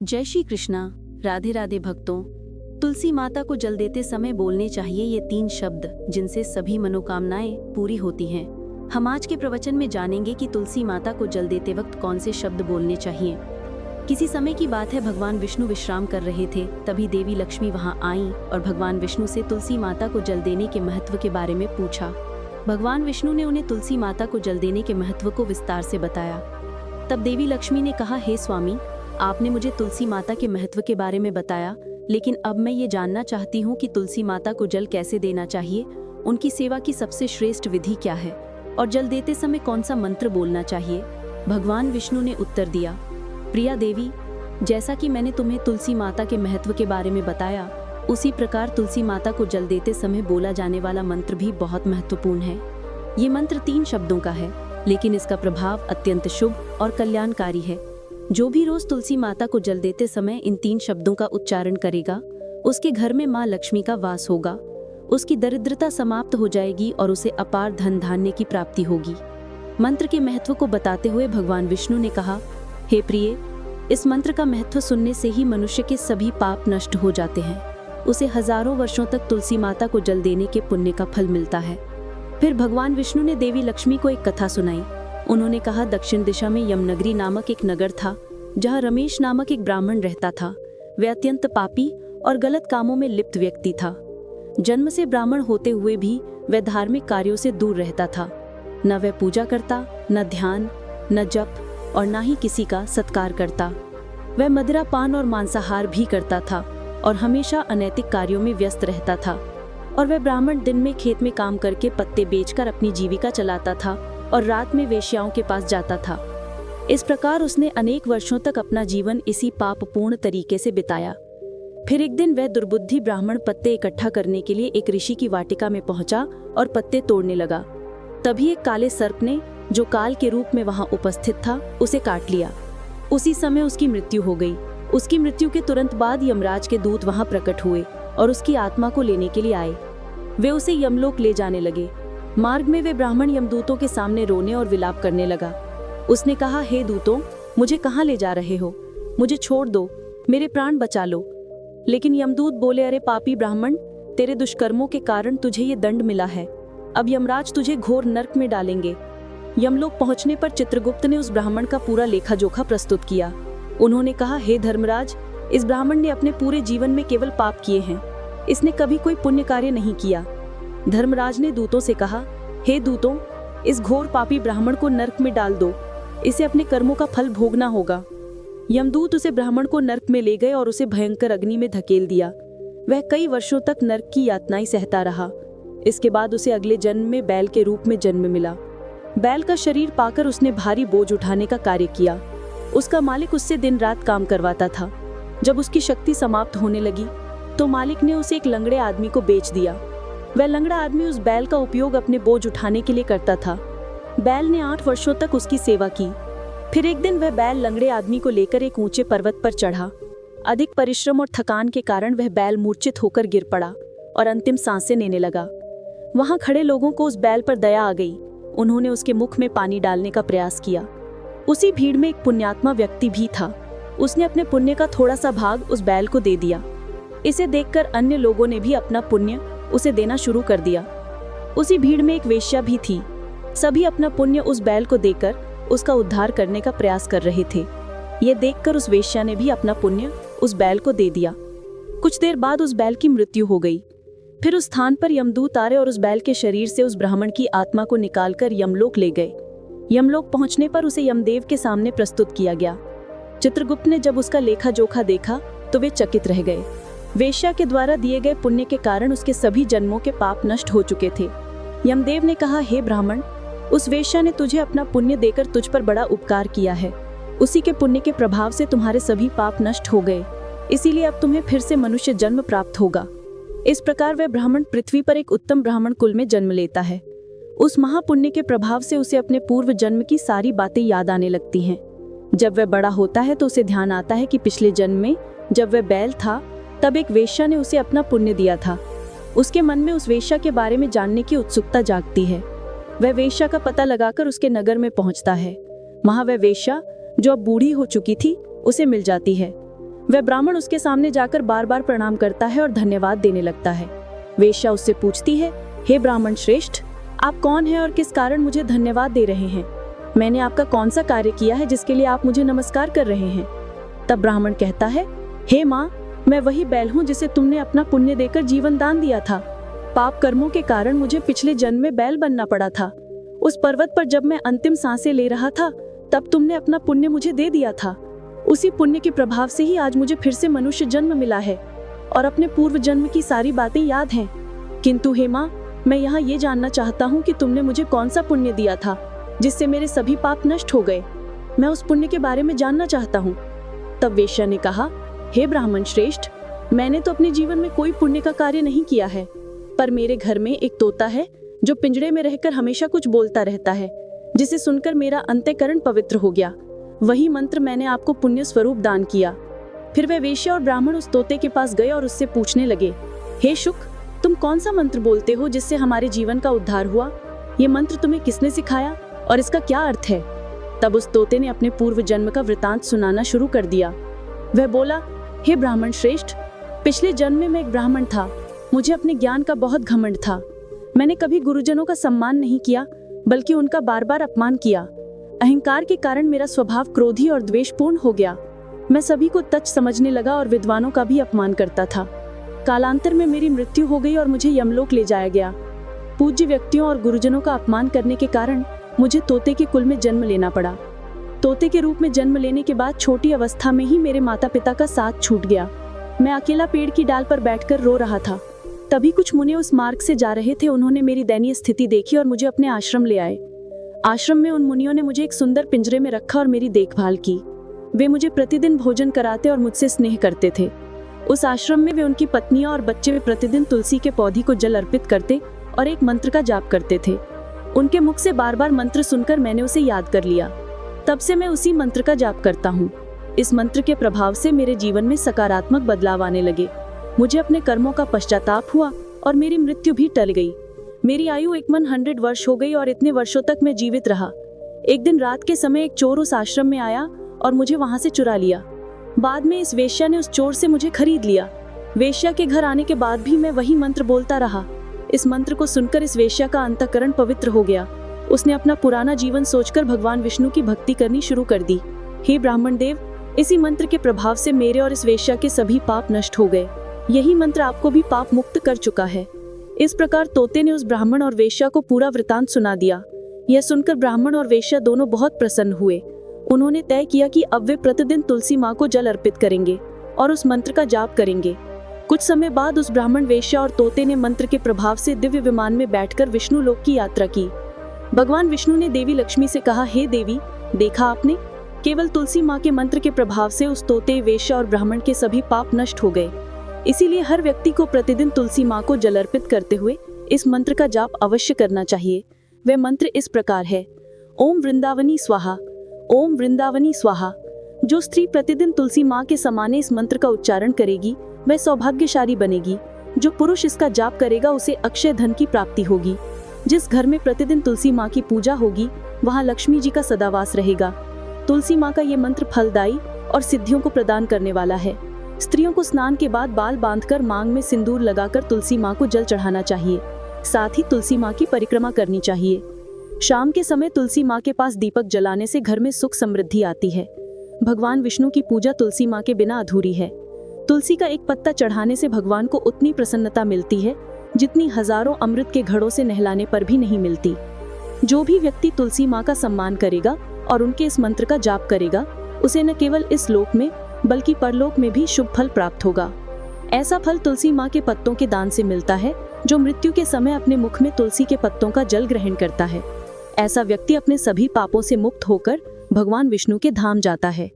जय श्री कृष्णा। राधे राधे भक्तों। तुलसी माता को जल देते समय बोलने चाहिए ये 3 शब्द जिनसे सभी मनोकामनाएं पूरी होती हैं। हम आज के प्रवचन में जानेंगे कि तुलसी माता को जल देते वक्त कौन से शब्द बोलने चाहिए। किसी समय की बात है, भगवान विष्णु विश्राम कर रहे थे। तभी देवी लक्ष्मी वहां आईं और भगवान विष्णु से तुलसी माता को जल देने के महत्व के बारे में पूछा। भगवान विष्णु ने उन्हें तुलसी माता को जल देने के महत्व को विस्तार से बताया। तब देवी लक्ष्मी ने कहा, हे स्वामी, आपने मुझे तुलसी माता के महत्व के बारे में बताया, लेकिन अब मैं ये जानना चाहती हूँ कि तुलसी माता को जल कैसे देना चाहिए, उनकी सेवा की सबसे श्रेष्ठ विधि क्या है और जल देते समय कौन सा मंत्र बोलना चाहिए। भगवान विष्णु ने उत्तर दिया, प्रिया देवी, जैसा कि मैंने तुम्हें तुलसी माता के महत्व के बारे में बताया, उसी प्रकार तुलसी माता को जल देते समय बोला जाने वाला मंत्र भी बहुत महत्वपूर्ण है। ये मंत्र 3 शब्दों का है, लेकिन इसका प्रभाव अत्यंत शुभ और कल्याणकारी है। जो भी रोज तुलसी माता को जल देते समय इन 3 शब्दों का उच्चारण करेगा, उसके घर में माँ लक्ष्मी का वास होगा, उसकी दरिद्रता समाप्त हो जाएगी और उसे अपार धन धान्य की प्राप्ति होगी। मंत्र के महत्व को बताते हुए भगवान विष्णु ने कहा, हे प्रिय, इस मंत्र का महत्व सुनने से ही मनुष्य के सभी पाप नष्ट हो जाते हैं। उसे हजारों वर्षों तक तुलसी माता को जल देने के पुण्य का फल मिलता है। फिर भगवान विष्णु ने देवी लक्ष्मी को एक कथा सुनाई। उन्होंने कहा, दक्षिण दिशा में यमनगरी नामक एक नगर था, जहाँ रमेश नामक एक ब्राह्मण रहता था। वह अत्यंत पापी और गलत कामों में लिप्त व्यक्ति था। जन्म से ब्राह्मण होते हुए भी वह धार्मिक कार्यों से दूर रहता था। न वह पूजा करता, न ध्यान, न जप और न ही किसी का सत्कार करता। वह मदिरा पान और मांसाहार भी करता था और हमेशा अनैतिक कार्यों में व्यस्त रहता था। और वह ब्राह्मण दिन में खेत में काम करके पत्ते बेचकर अपनी जीविका चलाता था और रात में वेश्याओं के पास जाता था। इस प्रकार उसने अनेक वर्षों तक अपना जीवन इसी पापपूर्ण तरीके से बिताया। फिर एक दिन वह दुर्बुद्धि ब्राह्मण पत्ते इकट्ठा करने के लिए एक ऋषि की वाटिका में पहुंचा और पत्ते तोड़ने लगा। तभी एक काले सर्प ने, जो काल के रूप में वहां उपस्थित था, उसे काट लिया। उसी समय उसकी मृत्यु हो गई। उसकी मृत्यु के तुरंत बाद यमराज के दूत वहां प्रकट हुए और उसकी आत्मा को लेने के लिए आए। वे उसे यमलोक ले जाने लगे। मार्ग में वे ब्राह्मण यमदूतों के सामने रोने और विलाप करने लगा। उसने कहा, हे दूतों, मुझे कहाँ ले जा रहे हो? मुझे छोड़ दो, मेरे प्राण बचा लो। लेकिन यमदूत बोले, अरे पापी ब्राह्मण, तेरे दुष्कर्मों के कारण तुझे ये दंड मिला है। अब यमराज तुझे घोर नरक में डालेंगे। यमलोक पहुंचने पर चित्रगुप्त ने उस ब्राह्मण का पूरा लेखा जोखा प्रस्तुत किया। उन्होंने कहा, हे धर्मराज, इस ब्राह्मण ने अपने पूरे जीवन में केवल पाप किए हैं। इसने कभी कोई पुण्य कार्य नहीं किया। धर्मराज ने दूतों से कहा, हे दूतों, इस घोर पापी ब्राह्मण को नरक में डाल दो। इसे अपने कर्मों का फल भोगना होगा। यमदूत उसे ब्राह्मण को नरक में ले गए और उसे भयंकर अग्नि में धकेल दिया। वह कई वर्षों तक नरक की यातनाएं सहता रहा। इसके बाद उसे अगले जन्म में बैल के रूप में जन्म मिला। बैल का शरीर पाकर उसने भारी बोझ उठाने का कार्य किया। उसका मालिक उससे दिन रात काम करवाता था। जब उसकी शक्ति समाप्त होने लगी तो मालिक ने उसे एक लंगड़े आदमी को बेच दिया। वह लंगड़ा आदमी उस बैल का उपयोग अपने बोझ उठाने के लिए करता था। बैल ने 8 वर्षों तक उसकी सेवा की। फिर एक दिन वह बैल लंगड़े आदमी को लेकर एक ऊंचे पर्वत पर चढ़ा। अधिक परिश्रम और थकान के कारण वह बैल मूर्छित होकर गिर पड़ा और अंतिम सांसें लेने लगा। वहां खड़े लोगों को उस बैल पर दया आ गई। उन्होंने उसके मुख में पानी डालने का प्रयास किया। उसी भीड़ में एक पुण्यात्मा व्यक्ति भी था। उसने अपने पुण्य का थोड़ा सा भाग उस बैल को दे दिया। इसे देखकर अन्य लोगों ने भी अपना पुण्य उसे देना शुरू कर दिया। उसी भीड़ में एक वेश्या भी थी। सभी अपना पुण्य उस बैल को देकर उसका उद्धार करने का प्रयास कर रहे थे। ये देखकर उस वेश्या ने भी अपना पुण्य उस बैल को दे दिया। कुछ देर बाद उस बैल की मृत्यु हो गई। फिर उस स्थान पर यमदूत आए और उस बैल के शरीर से उस ब्राह्मण की आत्मा को निकालकर यमलोक ले गए। यमलोक पहुंचने पर उसे यमदेव के सामने प्रस्तुत किया गया। चित्रगुप्त ने जब उसका लेखा जोखा देखा तो वे चकित रह गए। वेश्या के द्वारा दिए गए पुण्य के कारण उसके सभी जन्मों के पाप नष्ट हो चुके थे। यमदेव ने कहा, हे ब्राह्मण, उस वेश्या ने तुझे अपना पुण्य देकर तुझ पर बड़ा उपकार किया है। उसी के पुण्य के प्रभाव से तुम्हारे सभी पाप नष्ट हो गए। इसीलिए अब तुम्हें फिर से मनुष्य जन्म प्राप्त होगा। इस प्रकार वह ब्राह्मण पृथ्वी पर एक उत्तम ब्राह्मण कुल में जन्म लेता है। उस महापुण्य के प्रभाव से उसे अपने पूर्व जन्म की सारी बातें याद आने लगती हैं। जब वह बड़ा होता है तो उसे ध्यान आता है कि पिछले जन्म में जब वह बैल था तब एक वेश्या ने उसे अपना पुण्य दिया था। उसके मन में उस वेश्या के बारे में जानने की उत्सुकता जागती है। वह वेश्या का पता लगाकर उसके नगर में पहुंचता है। वहां वह वेश्या, जो अब बूढ़ी हो चुकी थी, उसे मिल जाती है। वह ब्राह्मण उसके सामने जाकर बार बार प्रणाम करता है और धन्यवाद देने लगता है। वेश्या उससे पूछती है, हे ब्राह्मण श्रेष्ठ, आप कौन हैं और किस कारण मुझे धन्यवाद दे रहे हैं? मैंने आपका कौन सा कार्य किया है जिसके लिए आप मुझे नमस्कार कर रहे हैं? तब ब्राह्मण कहता है, हे माँ, मैं वही बैल हूँ जिसे तुमने अपना पुण्य देकर जीवन दान दिया था। पाप कर्मों के कारण मुझे पिछले जन्म में बैल बनना पड़ा था। उस पर्वत पर जब मैं अंतिम सांसें ले रहा था तब तुमने अपना पुण्य मुझे दे दिया था। उसी पुण्य के प्रभाव से ही आज मुझे फिर से मनुष्य जन्म मिला है और अपने पूर्व जन्म की सारी बातें याद हैं। किंतु हे माँ, मैं यहाँ ये जानना चाहता हूँ कि तुमने मुझे कौन सा पुण्य दिया था जिससे मेरे सभी पाप नष्ट हो गए। मैं उस पुण्य के बारे में जानना चाहता हूँ। तब वेश्या ने कहा, हे ब्राह्मण श्रेष्ठ, मैंने तो अपने जीवन में कोई पुण्य का कार्य नहीं किया है, पर मेरे घर में एक तोता है जो पिंजड़े में रहकर हमेशा कुछ बोलता रहता है, जिसे सुनकर मेरा अंतःकरण पवित्र हो गया। वही मंत्र मैंने आपको पुण्य स्वरूप दान किया। फिर वह वेश्या और ब्राह्मण उस तोते के पास गए और उससे पूछने लगे, हे शुक, तुम कौन सा मंत्र बोलते हो जिससे हमारे जीवन का उद्धार हुआ? ये मंत्र तुम्हें किसने सिखाया और इसका क्या अर्थ है? तब उस तोते ने अपने पूर्व जन्म का वृतांत सुनाना शुरू कर दिया। वह बोला, हे ब्राह्मण श्रेष्ठ, पिछले जन्म में मैं एक ब्राह्मण था। मुझे अपने ज्ञान का बहुत घमंड था। मैंने कभी गुरुजनों का सम्मान नहीं किया, बल्कि उनका बार बार अपमान किया। अहंकार के कारण मेरा स्वभाव क्रोधी और द्वेषपूर्ण हो गया। मैं सभी को तुच्छ समझने लगा और विद्वानों का भी अपमान करता था। कालांतर में मेरी मृत्यु हो गई और मुझे यमलोक ले जाया गया। पूज्य व्यक्तियों और गुरुजनों का अपमान करने के कारण मुझे तोते के कुल में जन्म लेना पड़ा। तोते के रूप में जन्म लेने के बाद छोटी अवस्था में ही मेरे माता पिता का साथ छूट गया। मैं अकेला पेड़ की डाल पर बैठकर रो रहा था। तभी कुछ मुनि उस मार्ग से जा रहे थे। उन्होंने मेरी दयनीय स्थिति देखी और मुझे अपने आश्रम ले आए। आश्रम में उन मुनियों ने मुझे एक सुंदर पिंजरे में रखा और मेरी देखभाल की। वे मुझे प्रतिदिन भोजन कराते और मुझसे स्नेह करते थे। उस आश्रम में वे, उनकी पत्नियां और बच्चे प्रतिदिन तुलसी के पौधे को जल अर्पित करते और एक मंत्र का जाप करते थे। उनके मुख से बार बार मंत्र सुनकर मैंने उसे याद कर लिया। तब से मैं उसी मंत्र का जाप करता हूँ। इस मंत्र के प्रभाव से मेरे जीवन में सकारात्मक बदलाव आने लगे। मुझे अपने कर्मों का पश्चाताप हुआ और मेरी मृत्यु भी टल गई। मेरी आयु 100 वर्ष हो गई और इतने वर्षों तक मैं जीवित रहा। एक दिन रात के समय एक चोर उस आश्रम में आया और मुझे वहां से चुरा लिया। बाद में इस वेश्या ने उस चोर से मुझे खरीद लिया। वेश्या के घर आने के बाद भी मैं वही मंत्र बोलता रहा। इस मंत्र को सुनकर इस वेश्या का अंतःकरण पवित्र हो गया। उसने अपना पुराना जीवन सोचकर भगवान विष्णु की भक्ति करनी शुरू कर दी। हे ब्राह्मण देव, इसी मंत्र के प्रभाव से मेरे और इस वेश्या के सभी पाप नष्ट हो गए। यही मंत्र आपको भी पाप मुक्त कर चुका है। इस प्रकार तोते ने उस ब्राह्मण और वेश्या को पूरा वृतांत सुना दिया। यह सुनकर ब्राह्मण और वेश्या दोनों बहुत प्रसन्न हुए। उन्होंने तय किया कि अब वे प्रतिदिन तुलसी माँ को जल अर्पित करेंगे और उस मंत्र का जाप करेंगे। कुछ समय बाद उस ब्राह्मण, वेश्या और तोते ने मंत्र के प्रभाव से दिव्य विमान में बैठकर विष्णु लोक की यात्रा की। भगवान विष्णु ने देवी लक्ष्मी से कहा, हे देवी, देखा आपने, केवल तुलसी माँ के मंत्र के प्रभाव से उस तोते, वेश्या और ब्राह्मण के सभी पाप नष्ट हो गए। इसीलिए हर व्यक्ति को प्रतिदिन तुलसी माँ को जल अर्पित करते हुए इस मंत्र का जाप अवश्य करना चाहिए। वह मंत्र इस प्रकार है, ओम वृंदावनी स्वाहा, ओम वृंदावनी स्वाहा। जो स्त्री प्रतिदिन तुलसी माँ के समाने इस मंत्र का उच्चारण करेगी वह सौभाग्यशाली बनेगी। जो पुरुष इसका जाप करेगा उसे अक्षय धन की प्राप्ति होगी। जिस घर में प्रतिदिन तुलसी माँ की पूजा होगी वहाँ लक्ष्मी जी का सदावास रहेगा। तुलसी माँ का ये मंत्र फलदायी और सिद्धियों को प्रदान करने वाला है। स्त्रियों को स्नान के बाद बाल बांधकर मांग में सिंदूर लगाकर तुलसी माँ को जल चढ़ाना चाहिए। साथ ही तुलसी माँ की परिक्रमा करनी चाहिए। शाम के समय तुलसी माँ के पास दीपक जलाने से घर में सुख समृद्धि आती है। भगवान विष्णु की पूजा तुलसी माँ के बिना अधूरी है। तुलसी का एक पत्ता चढ़ाने से भगवान को उतनी प्रसन्नता मिलती है जितनी हजारों अमृत के घड़ों से नहलाने पर भी नहीं मिलती। जो भी व्यक्ति तुलसी माँ का सम्मान करेगा और उनके इस मंत्र का जाप करेगा उसे न केवल इस लोक में बल्कि परलोक में भी शुभ फल प्राप्त होगा। ऐसा फल तुलसी माँ के पत्तों के दान से मिलता है। जो मृत्यु के समय अपने मुख में तुलसी के पत्तों का जल ग्रहण करता है, ऐसा व्यक्ति अपने सभी पापों से मुक्त होकर भगवान विष्णु के धाम जाता है।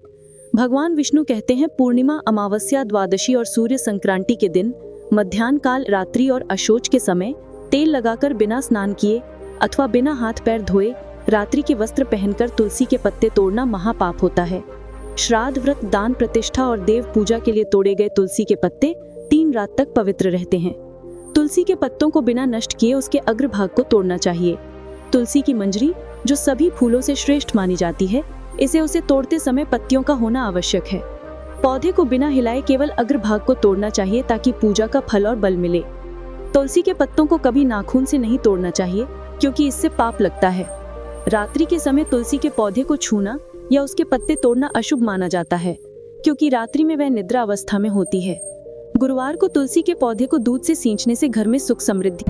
भगवान विष्णु कहते हैं, पूर्णिमा, अमावस्या, द्वादशी और सूर्य संक्रांति के दिन मध्याह्न काल, रात्रि और अशोच के समय तेल लगाकर बिना स्नान किए अथवा बिना हाथ पैर धोए रात्रि के वस्त्र पहनकर तुलसी के पत्ते तोड़ना महापाप होता है। श्राद्ध, व्रत, दान, प्रतिष्ठा और देव पूजा के लिए तोड़े गए तुलसी के पत्ते 3 रात तक पवित्र रहते हैं। तुलसी के पत्तों को बिना नष्ट किए उसके अग्रभाग को तोड़ना चाहिए। तुलसी की मंजरी, जो सभी फूलों से श्रेष्ठ मानी जाती है, उसे तोड़ते समय पत्तियों का होना आवश्यक है। पौधे को बिना हिलाए केवल अग्रभाग को तोड़ना चाहिए ताकि पूजा का फल और बल मिले। तुलसी के पत्तों को कभी नाखून से नहीं तोड़ना चाहिए क्योंकि इससे पाप लगता है। रात्रि के समय तुलसी के पौधे को छूना या उसके पत्ते तोड़ना अशुभ माना जाता है क्योंकि रात्रि में वह निद्रा अवस्था में होती है। गुरुवार को तुलसी के पौधे को दूध से सींचने से घर में सुख समृद्धि